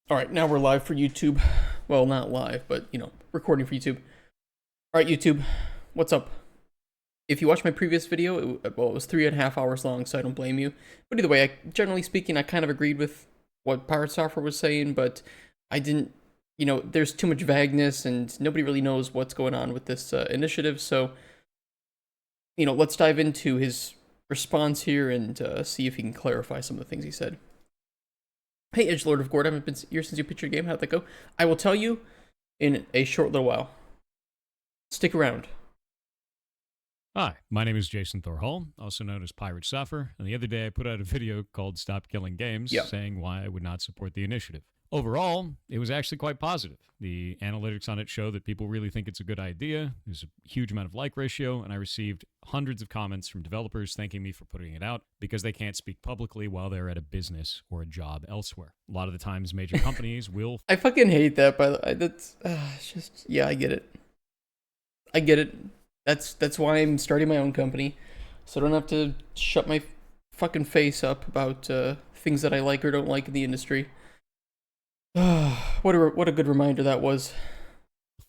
All right, now we're live for YouTube. Well, not live, but recording for YouTube. All right, YouTube, what's up? If you watched my previous video, it was 3.5 hours long, so I don't blame you. But either way, generally speaking, I kind of agreed with what Pirate Software was saying, but I didn't. There's too much vagueness, and nobody really knows what's going on with this initiative. So, let's dive into his response here and see if he can clarify some of the things he said. Hey, Edgelord of Gord, I haven't been here since you pitched your game. How'd that go? I will tell you in a short little while. Stick around. Hi, my name is Jason Thorhall, also known as Pirate Suffer, and the other day I put out a video called Stop Killing Games, saying why I would not support the initiative. Overall, it was actually quite positive. The analytics on it show that people really think it's a good idea. There's a huge amount of like ratio, and I received hundreds of comments from developers thanking me for putting it out because they can't speak publicly while they're at a business or a job elsewhere. A lot of the times, major companies will... I fucking hate that, by the way. That's just... Yeah, I get it. I get it. That's why I'm starting my own company, so I don't have to shut my fucking face up about things that I like or don't like in the industry. What a good reminder that was.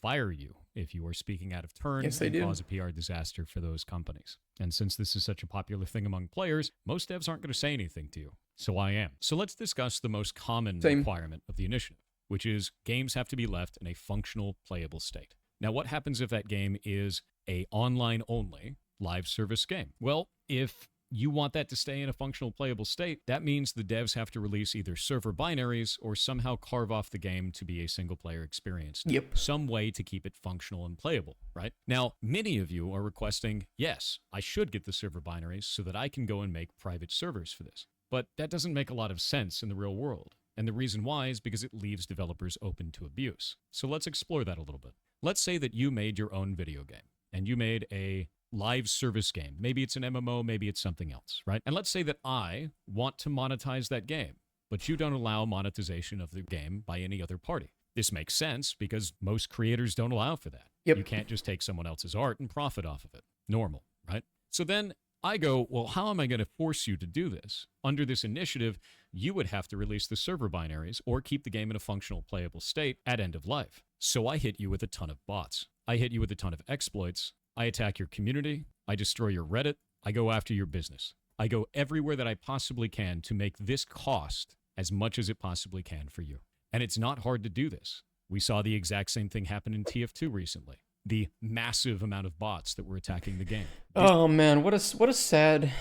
Fire you if you are speaking out of turn and cause a PR disaster for those companies. And since this is such a popular thing among players, most devs aren't going to say anything to you. So I am. So let's discuss the most common requirement of the initiative, which is games have to be left in a functional, playable state. Now, what happens if that game is a online-only live service game? Well, if you want that to stay in a functional, playable state, that means the devs have to release either server binaries or somehow carve off the game to be a single-player experience. Yep. Some way to keep it functional and playable, right? Now, many of you are requesting, yes, I should get the server binaries so that I can go and make private servers for this. But that doesn't make a lot of sense in the real world. And the reason why is because it leaves developers open to abuse. So let's explore that a little bit. Let's say that you made your own video game, and you made a live service game. Maybe it's an MMO, maybe it's something else, right? And let's say that I want to monetize that game, but you don't allow monetization of the game by any other party. This makes sense because most creators don't allow for that. Yep. You can't just take someone else's art and profit off of it. Normal, right? So then I go, well, how am I going to force you to do this? Under this initiative, you would have to release the server binaries or keep the game in a functional, playable state at end of life. So I hit you with a ton of bots. I hit you with a ton of exploits. I attack your community. I destroy your Reddit. I go after your business. I go everywhere that I possibly can to make this cost as much as it possibly can for you. And it's not hard to do this. We saw the exact same thing happen in TF2 recently. The massive amount of bots that were attacking the game. Oh man, what a sad...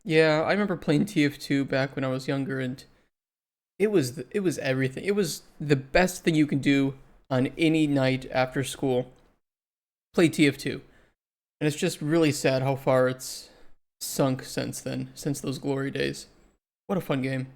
Yeah, I remember playing TF2 back when I was younger, and it was everything. It was the best thing you can do on any night after school. Play TF2. And it's just really sad how far it's sunk since then, since those glory days. What a fun game.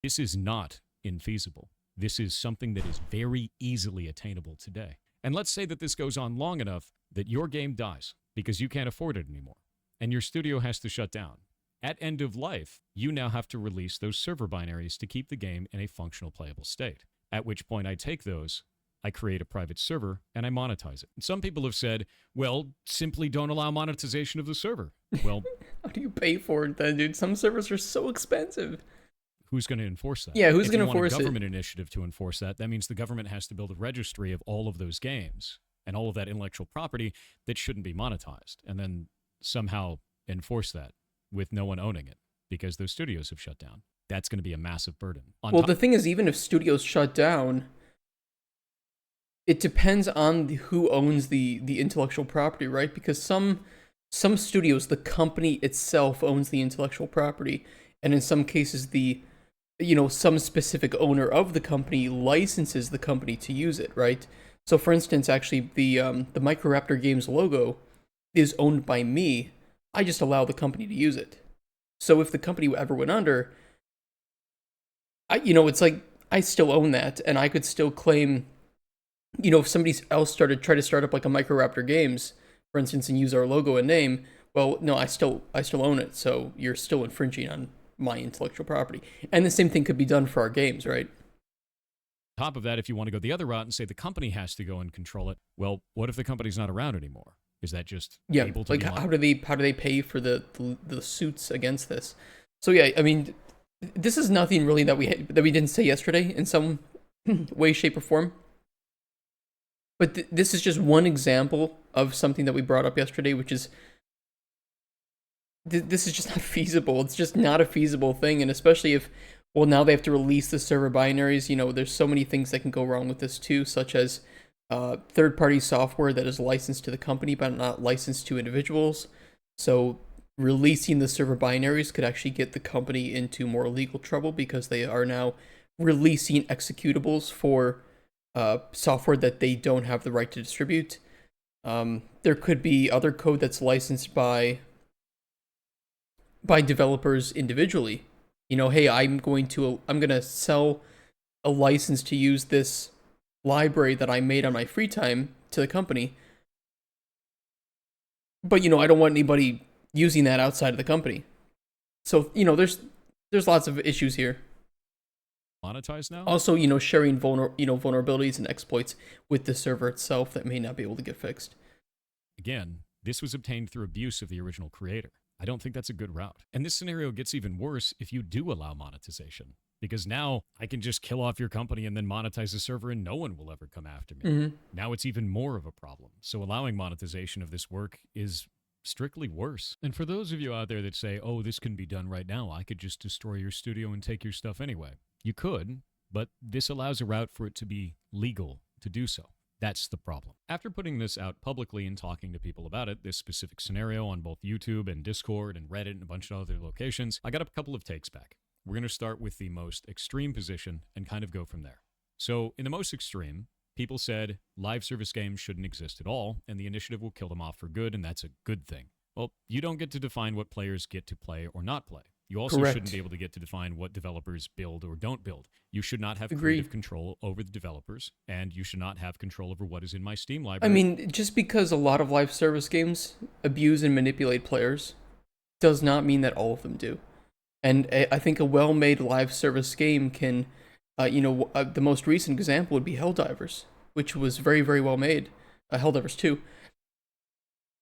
This is not infeasible. This is something that is very easily attainable today. And let's say that this goes on long enough that your game dies because you can't afford it anymore, and your studio has to shut down. At end of life, you now have to release those server binaries to keep the game in a functional, playable state. At which point I take those, I create a private server, and I monetize it. And some people have said, well, simply don't allow monetization of the server. Well, how do you pay for it then, dude? Some servers are so expensive. Who's going to enforce that? Yeah, who's going to enforce it? If you want a government initiative to enforce that, that means the government has to build a registry of all of those games and all of that intellectual property that shouldn't be monetized, and then somehow enforce that with no one owning it because those studios have shut down. That's going to be a massive burden. Well, the thing is, even if studios shut down, it depends on who owns the intellectual property, right? Because some studios, the company itself owns the intellectual property, and in some cases, some specific owner of the company licenses the company to use it, right? So, for instance, actually, the Microraptor Games logo is owned by me. I just allow the company to use it. So, if the company ever went under, it's like I still own that, and I could still claim. If somebody else try to start up like a Microraptor Games, for instance, and use our logo and name, well, no, I still own it, so you're still infringing on my intellectual property. And the same thing could be done for our games, right? On top of that, if you want to go the other route and say the company has to go and control it, well, what if the company's not around anymore? Is that just able to like how do they pay for the suits against this? So yeah, I mean, this is nothing really that we didn't say yesterday in some way, shape, or form. But this is just one example of something that we brought up yesterday, which is this is just not feasible. It's just not a feasible thing, and especially if, well, now they have to release the server binaries. You know, there's so many things that can go wrong with this too, such as third-party software that is licensed to the company but not licensed to individuals. So releasing the server binaries could actually get the company into more legal trouble because they are now releasing executables for software that they don't have the right to distribute. There could be other code that's licensed by developers individually. You know, hey, I'm gonna sell a license to use this library that I made on my free time to the company, but you know, I don't want anybody using that outside of the company. So you know, there's lots of issues here. Monetize now? Also, you know, sharing vulnerabilities and exploits with the server itself that may not be able to get fixed. Again, this was obtained through abuse of the original creator. I don't think that's a good route. And this scenario gets even worse if you do allow monetization. Because now I can just kill off your company and then monetize the server and no one will ever come after me. Mm-hmm. Now it's even more of a problem. So allowing monetization of this work is strictly worse. And for those of you out there that say, oh, this can be done right now, I could just destroy your studio and take your stuff anyway. You could, but this allows a route for it to be legal to do so. That's the problem. After putting this out publicly and talking to people about it, this specific scenario on both YouTube and Discord and Reddit and a bunch of other locations, I got a couple of takes back. We're going to start with the most extreme position and kind of go from there. So in the most extreme, people said live service games shouldn't exist at all, and the initiative will kill them off for good, and that's a good thing. Well, you don't get to define what players get to play or not play. You also Correct. shouldn't be able to get to define what developers build or don't build. You should not have Agreed. creative control over the developers, and you should not have control over what is in my Steam library. I mean, just because a lot of live service games abuse and manipulate players does not mean that all of them do. And I think a well-made live service game can, the most recent example would be Helldivers, which was very, very well made. Helldivers 2.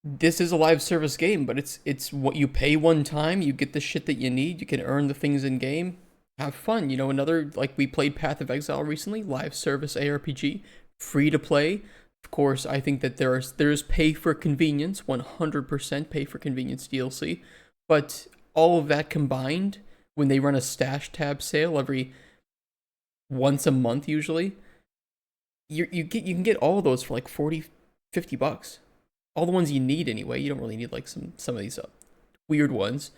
This is a live service game, but it's what you pay one time, you get the shit that you need, you can earn the things in game, have fun. You know, another, like, we played Path of Exile recently, live service ARPG, free to play. Of course, I think that there's pay for convenience, 100% pay for convenience DLC, but all of that combined, when they run a stash tab sale every once a month usually, you can get all of those for like 40, $50. All the ones you need anyway. You don't really need like some of these weird ones.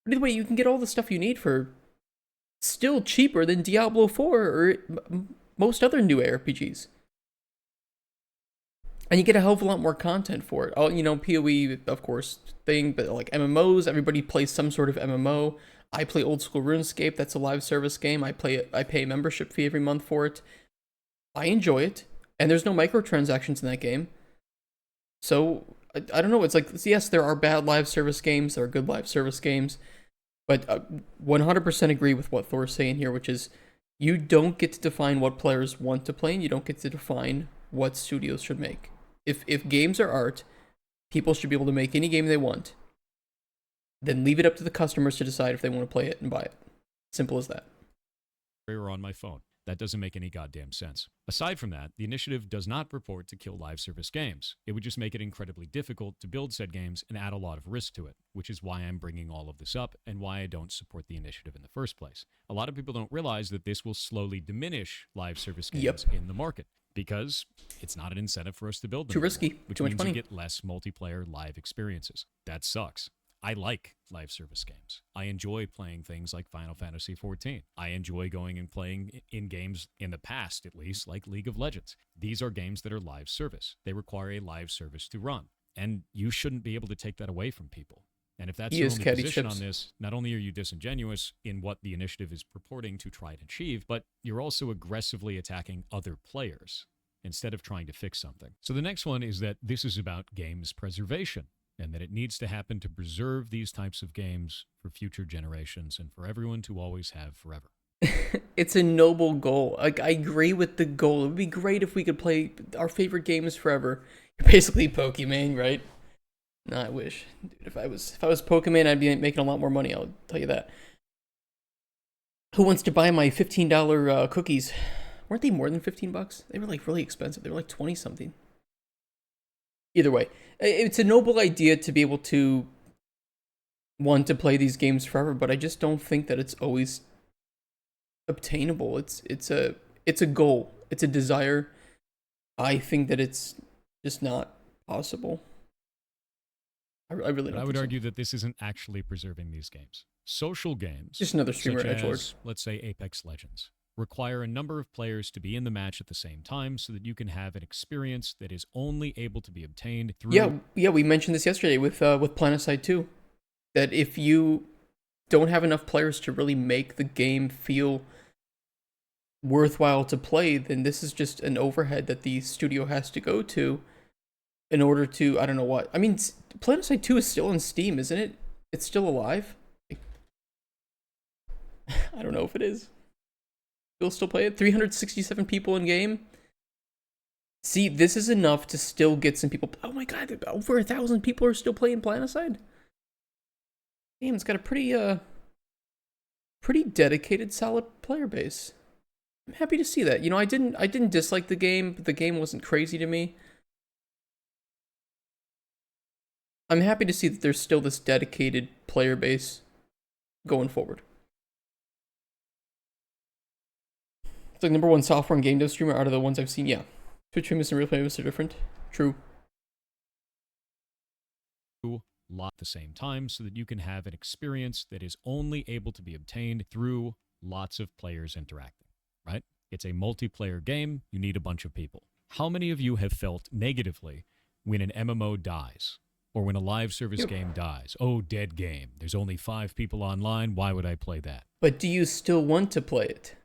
But either way, you can get all the stuff you need for still cheaper than Diablo 4 or most other new ARPGs. And you get a hell of a lot more content for it. Oh, you know, PoE, of course, thing, but like MMOs, everybody plays some sort of MMO. I play old school RuneScape. That's a live service game. I pay a membership fee every month for it. I enjoy it, and there's no microtransactions in that game. So, I don't know, it's like, yes, there are bad live service games, there are good live service games, but 100% agree with what Thor's saying here, which is, you don't get to define what players want to play, and you don't get to define what studios should make. If games are art, people should be able to make any game they want, then leave it up to the customers to decide if they want to play it and buy it. Simple as that. Or on my phone. That doesn't make any goddamn sense. Aside from that, the initiative does not purport to kill live service games. It would just make it incredibly difficult to build said games and add a lot of risk to it, which is why I'm bringing all of this up and why I don't support the initiative in the first place. A lot of people don't realize that this will slowly diminish live service games in the market because it's not an incentive for us to build them. Too risky. Which Too much means money. you get less multiplayer live experiences. That sucks. I like live service games. I enjoy playing things like Final Fantasy XIV. I enjoy going and playing in games in the past, at least, like League of Legends. These are games that are live service. They require a live service to run. And you shouldn't be able to take that away from people. And if that's your only position on this, not only are you disingenuous in what the initiative is purporting to try to achieve, but you're also aggressively attacking other players instead of trying to fix something. So the next one is that this is about games preservation, and that it needs to happen to preserve these types of games for future generations and for everyone to always have forever. It's a noble goal. Like, I agree with the goal. It would be great if we could play our favorite games forever. Basically Pokemon, right? No, I wish. Dude, if I was Pokemon, I'd be making a lot more money, I'll tell you that. Who wants to buy my $15 cookies? Weren't they more than 15 bucks? They were like really expensive. They were like 20 something. Either way, it's a noble idea to be able to want to play these games forever, but I just don't think that it's always obtainable. It's a goal. It's a desire. I think that it's just not possible. I really don't. I would argue that this isn't actually preserving these games. Social games, just another streamer, such edgelord. as, let's say, Apex Legends, require a number of players to be in the match at the same time so that you can have an experience that is only able to be obtained through... Yeah, we mentioned this yesterday with Planetside 2, that if you don't have enough players to really make the game feel worthwhile to play, then this is just an overhead that the studio has to go to in order to, I don't know what. I mean, Planetside 2 is still on Steam, isn't it? It's still alive? I don't know if it is. You'll still play it? 367 people in game? See, this is enough to still get some people. Oh my god, over 1,000 people are still playing Planetside? Damn, it's got a pretty dedicated, solid player base. I'm happy to see that. You know, I didn't dislike the game, but the game wasn't crazy to me. I'm happy to see that there's still this dedicated player base going forward. It's like #1 software and game dev streamer out of the ones I've seen. Yeah, Twitch famous and real famous are different. True. Lot at the same time so that you can have an experience that is only able to be obtained through lots of players interacting, right? It's a multiplayer game. You need a bunch of people. How many of you have felt negatively when an MMO dies or when a live service game dies? Oh, dead game. There's only 5 people online. Why would I play that? But do you still want to play it?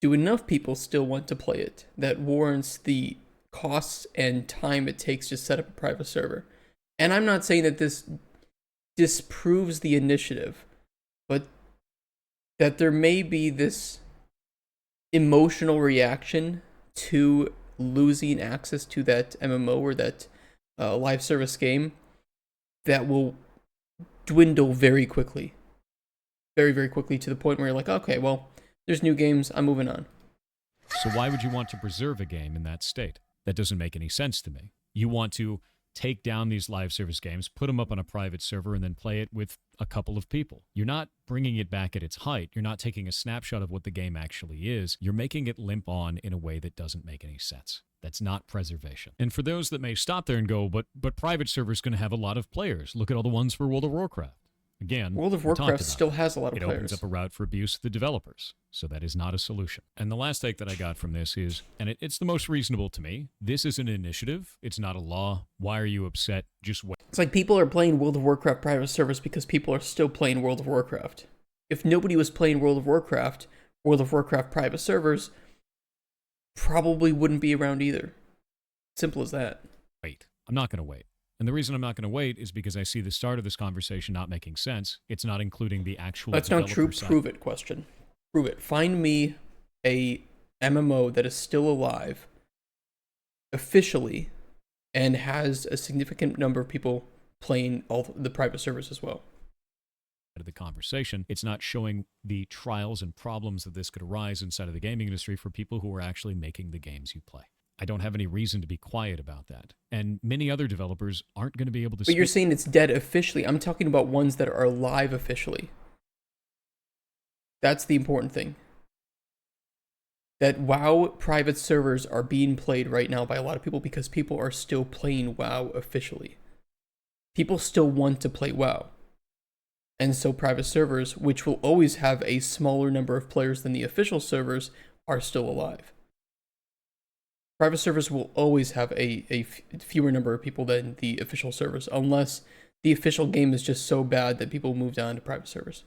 Do enough people still want to play it that warrants the costs and time it takes to set up a private server? And I'm not saying that this disproves the initiative, but that there may be this emotional reaction to losing access to that MMO or that live service game that will dwindle very quickly. Very, very quickly, to the point where you're like, okay, well, there's new games, I'm moving on. So why would you want to preserve a game in that state? That doesn't make any sense to me. You want to take down these live service games, put them up on a private server, and then play it with a couple of people. You're not bringing it back at its height. You're not taking a snapshot of what the game actually is. You're making it limp on in a way that doesn't make any sense. That's not preservation. And for those that may stop there and go, but private servers going to have a lot of players. Look at all the ones for World of Warcraft. Again, World of Warcraft still has a lot of players. It opens up a route for abuse of the developers, so that is not a solution. And the last take that I got from this is, and it's the most reasonable to me, this is an initiative, it's not a law. Why are you upset? Just wait. It's like people are playing World of Warcraft private servers because people are still playing World of Warcraft. If nobody was playing World of Warcraft private servers probably wouldn't be around either. Simple as that. Wait. I'm not going to wait. And the reason I'm not going to wait is because I see the start of this conversation not making sense. It's not including the actual That's not true. Prove it question. Prove it. Find me a MMO that is still alive officially and has a significant number of people playing all the private servers as well. Of the conversation, it's not showing the trials and problems that this could arise inside of the gaming industry for people who are actually making the games you play. I don't have any reason to be quiet about that. And many other developers aren't going to be able to... But you're saying it's dead officially. I'm talking about ones that are live officially. That's the important thing. That WoW private servers are being played right now by a lot of people because people are still playing WoW officially. People still want to play WoW. And so private servers, which will always have a smaller number of players than the official servers, are still alive. Private servers will always have a fewer number of people than the official servers, unless the official game is just so bad that people moved on to private servers.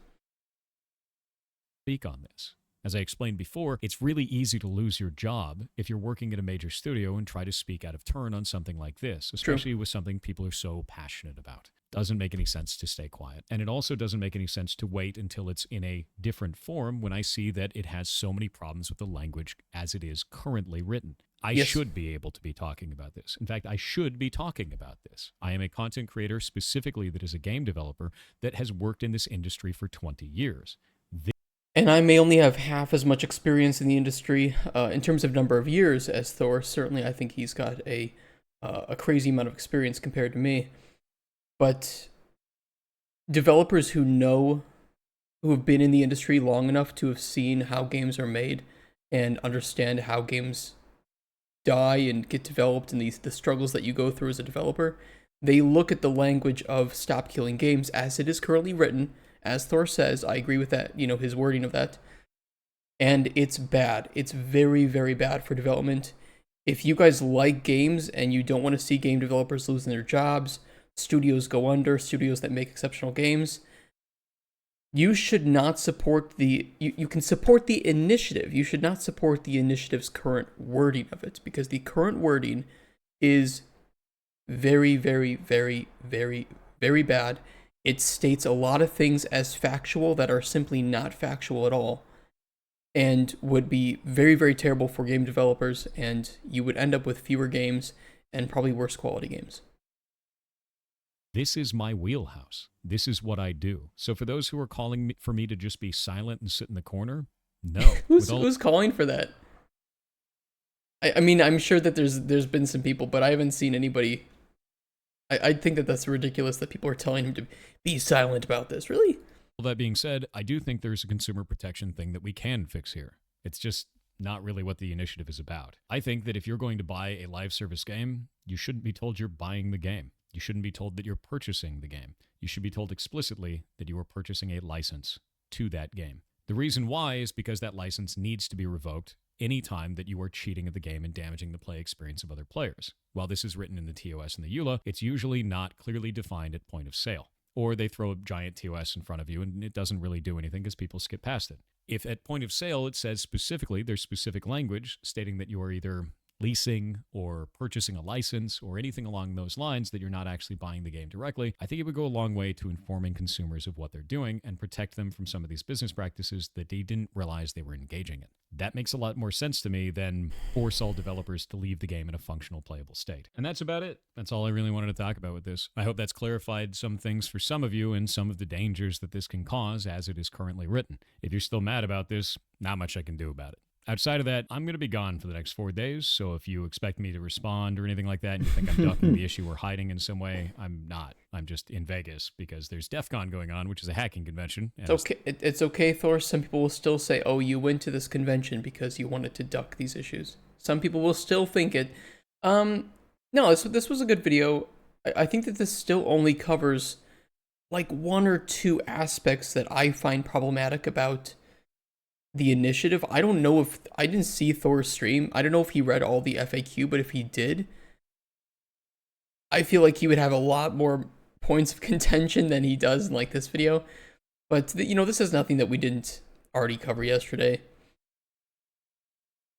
Speak on this. As I explained before, it's really easy to lose your job if you're working at a major studio and try to speak out of turn on something like this, especially with something people are so passionate about. Doesn't make any sense to stay quiet. And it also doesn't make any sense to wait until it's in a different form when I see that it has so many problems with the language as it is currently written. I should be able to be talking about this. In fact, I should be talking about this. I am a content creator specifically that is a game developer that has worked in this industry for 20 years. And I may only have half as much experience in the industry in terms of number of years as Thor. Certainly, I think he's got a crazy amount of experience compared to me. But developers who have been in the industry long enough to have seen how games are made and understand how games die and get developed and the struggles that you go through as a developer, they look at the language of stop killing games as it is currently written, as Thor says. I agree with that, his wording of that. And it's bad. It's very, very bad for development. If you guys like games and you don't want to see game developers losing their jobs, studios go under, studios that make exceptional games, you should not support you can support the initiative. You should not support the initiative's current wording of it, because the current wording is very, very, very, very, very bad. It states a lot of things as factual that are simply not factual at all, and would be very, very terrible for game developers, and you would end up with fewer games and probably worse quality games. This is my wheelhouse. This is what I do. So for those who are calling for me to just be silent and sit in the corner, no. Who's calling for that? I mean, I'm sure that there's been some people, but I haven't seen anybody. I think that that's ridiculous that people are telling him to be silent about this. Really? Well, that being said, I do think there's a consumer protection thing that we can fix here. It's just not really what the initiative is about. I think that if you're going to buy a live service game, you shouldn't be told you're buying the game. You shouldn't be told that you're purchasing the game. You should be told explicitly that you are purchasing a license to that game. The reason why is because that license needs to be revoked anytime that you are cheating at the game and damaging the play experience of other players. While this is written in the TOS and the EULA, it's usually not clearly defined at point of sale. Or they throw a giant TOS in front of you and it doesn't really do anything because people skip past it. If at point of sale it says specifically, there's specific language stating that you are either leasing or purchasing a license or anything along those lines, that you're not actually buying the game directly, I think it would go a long way to informing consumers of what they're doing and protect them from some of these business practices that they didn't realize they were engaging in. That makes a lot more sense to me than force all developers to leave the game in a functional, playable state. And that's about it. That's all I really wanted to talk about with this. I hope that's clarified some things for some of you and some of the dangers that this can cause as it is currently written. If you're still mad about this, not much I can do about it. Outside of that, I'm going to be gone for the next 4 days, so if you expect me to respond or anything like that and you think I'm ducking the issue or hiding in some way, I'm not. I'm just in Vegas because there's DEF CON going on, which is a hacking convention. It's okay. It's okay, Thor. Some people will still say, oh, you went to this convention because you wanted to duck these issues. Some people will still think it. No, this was a good video. I think that this still only covers like one or two aspects that I find problematic about the initiative. I don't know if I didn't see Thor's stream. I don't know if he read all the FAQ, but if he did, I feel like he would have a lot more points of contention than he does in like this video. But this is nothing that we didn't already cover yesterday.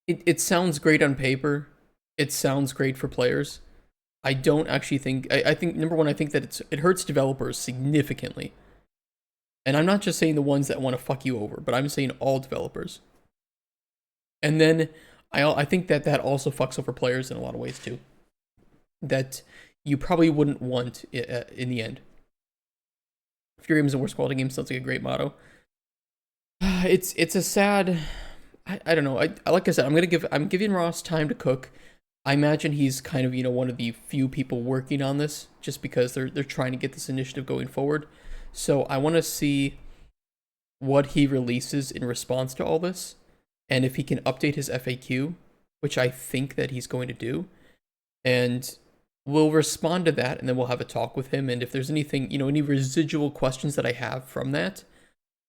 It sounds great on paper. It sounds great for players. I don't actually think. I think number one, I think that it hurts developers significantly. And I'm not just saying the ones that want to fuck you over, but I'm saying all developers. And then I think that also fucks over players in a lot of ways too. That you probably wouldn't want in the end. If your game is a worst quality game, sounds like a great motto. It's a sad. I don't know. Like I said, I'm giving Ross time to cook. I imagine he's kind of one of the few people working on this, just because they're trying to get this initiative going forward. So I want to see what he releases in response to all this, and if he can update his FAQ, which I think that he's going to do, and we'll respond to that, and then we'll have a talk with him. And if there's anything, any residual questions that I have from that,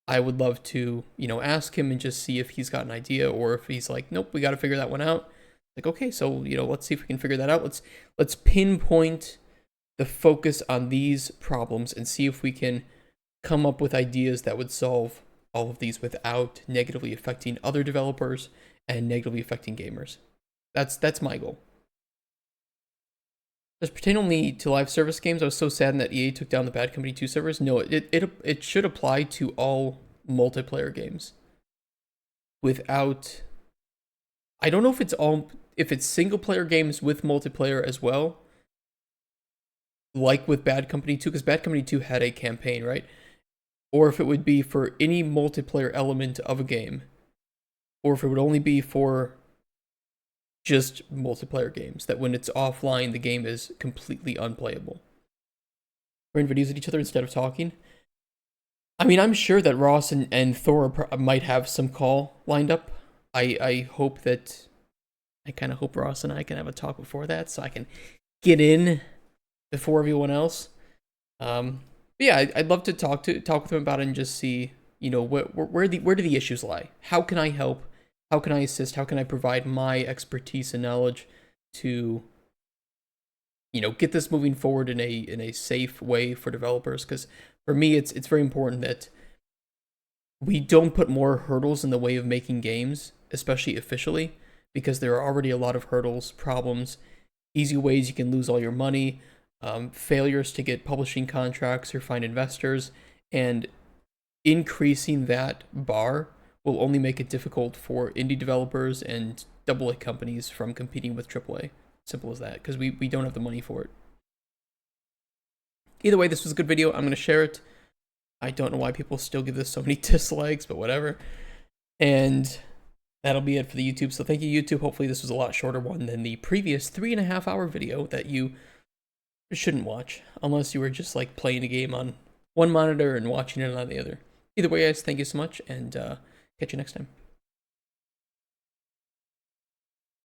I would love to, ask him and just see if he's got an idea, or if he's like, nope, we got to figure that one out. Like, okay, so let's see if we can figure that out. Let's pinpoint the focus on these problems and see if we can come up with ideas that would solve all of these without negatively affecting other developers and negatively affecting gamers. That's my goal. Does it pertain only to live service games? I was so saddened that EA took down the Bad Company 2 servers. No, it should apply to all multiplayer games. Without, I don't know if it's single player games with multiplayer as well, like with Bad Company 2, because Bad Company 2 had a campaign, right? or if it would be for any multiplayer element of a game, or if it would only be for just multiplayer games, that when it's offline, the game is completely unplayable. We're in videos at each other instead of talking. I mean, I'm sure that Ross and Thor might have some call lined up. I hope that, I kind of hope Ross and I can have a talk before that, so I can get in before everyone else. But yeah, I'd love to talk with him about it and just see, you know, where do the issues lie? How can I help? How can I assist? How can I provide my expertise and knowledge to, you know, get this moving forward in a safe way for developers? Because for me, it's very important that we don't put more hurdles in the way of making games, especially officially, because there are already a lot of hurdles, problems, easy ways you can lose all your money, failures to get publishing contracts or find investors, and increasing that bar will only make it difficult for indie developers and AA companies from competing with AAA. Simple as that, because we don't have the money for it. Either way, this was a good video. I'm going to share it. I don't know why people still give this so many dislikes, but whatever. And that'll be it for the YouTube. So thank you, YouTube. Hopefully this was a lot shorter one than the previous 3.5-hour video that you shouldn't watch, unless you were just like playing a game on one monitor and watching it on the other. Either way, guys, thank you so much, and catch you next time.